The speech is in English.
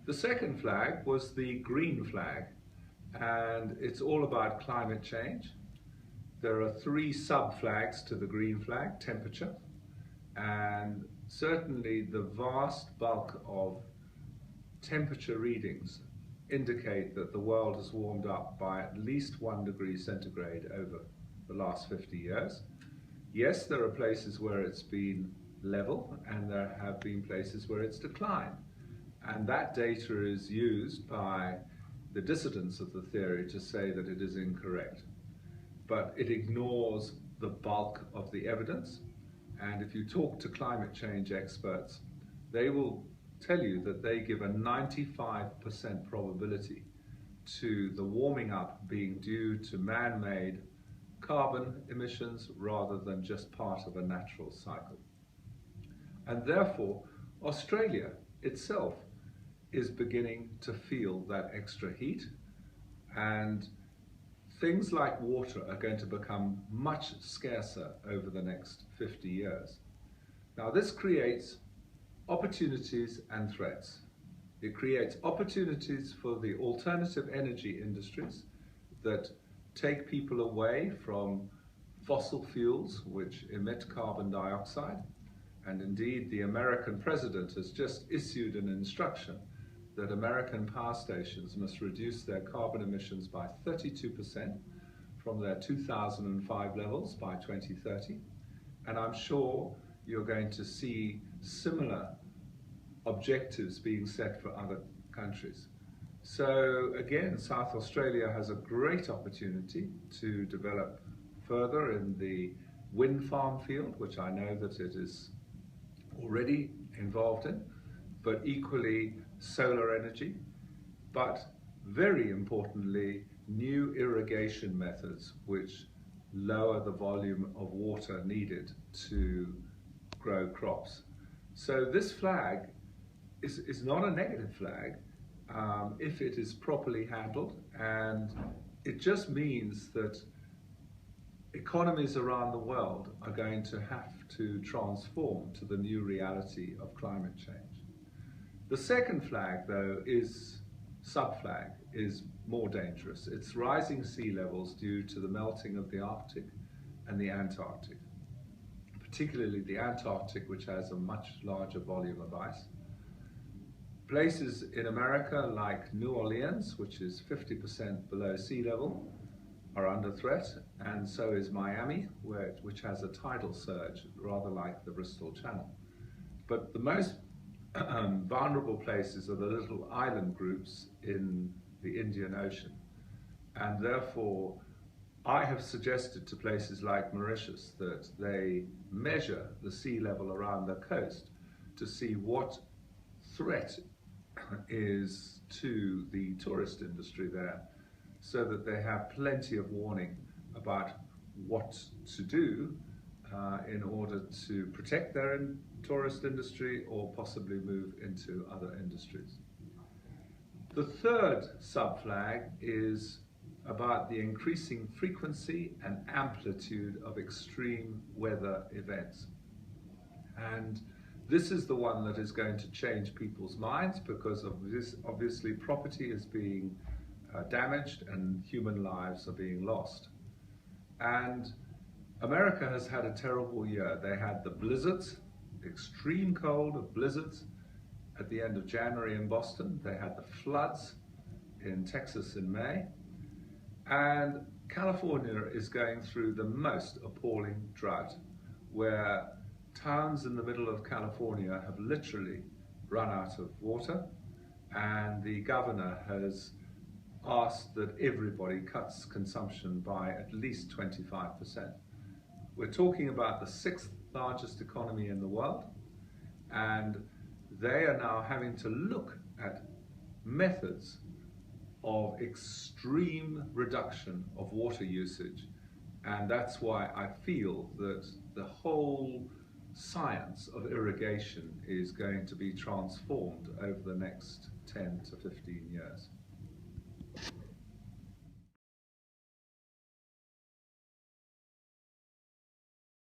The second flag was the green flag, and it's all about climate change. There are three sub-flags to the green flag: temperature, and certainly the vast bulk of temperature readings indicate that the world has warmed up by at least 1 degree centigrade over the last 50 years. Yes, there are places where it's been level, and there have been places where it's declined. And that data is used by the dissidents of the theory to say that it is incorrect. But it ignores the bulk of the evidence. And if you talk to climate change experts, they will tell you that they give a 95% probability to the warming up being due to man-made carbon emissions rather than just part of a natural cycle. And therefore, Australia itself is beginning to feel that extra heat, and things like water are going to become much scarcer over the next 50 years. Now, this creates opportunities and threats. It creates opportunities for the alternative energy industries that take people away from fossil fuels which emit carbon dioxide. And indeed, the American president has just issued an instruction that American power stations must reduce their carbon emissions by 32% from their 2005 levels by 2030. And I'm sure you're going to see similar objectives being set for other countries. So again, South Australia has a great opportunity to develop further in the wind farm field, which I know that it is already involved in, but equally solar energy, but very importantly, new irrigation methods which lower the volume of water needed to grow crops. So this flag is not a negative flag if it is properly handled, and it just means that economies around the world are going to have to transform to the new reality of climate change. The second flag, though, is sub-flag, is more dangerous. It's rising sea levels due to the melting of the Arctic and the Antarctic, particularly the Antarctic, which has a much larger volume of ice. Places in America like New Orleans, which is 50% below sea level, are under threat, and so is Miami, which has a tidal surge, rather like the Bristol Channel. But the most vulnerable places are the little island groups in the Indian Ocean. And therefore, I have suggested to places like Mauritius that they measure the sea level around their coast to see what threat is to the tourist industry there, so that they have plenty of warning about what to do in order to protect their tourist industry or possibly move into other industries. The third sub-flag is about the increasing frequency and amplitude of extreme weather events. And this is the one that is going to change people's minds, because of this, obviously property is being damaged and human lives are being lost. And America has had a terrible year. They had the blizzards, extreme cold of blizzards at the end of January in Boston. They had the floods in Texas in May. And California is going through the most appalling drought, where towns in the middle of California have literally run out of water, and the governor has asked that everybody cuts consumption by at least 25%. We're talking about the 6th largest economy in the world, and they are now having to look at methods of extreme reduction of water usage. And that's why I feel that the whole science of irrigation is going to be transformed over the next 10 to 15 years.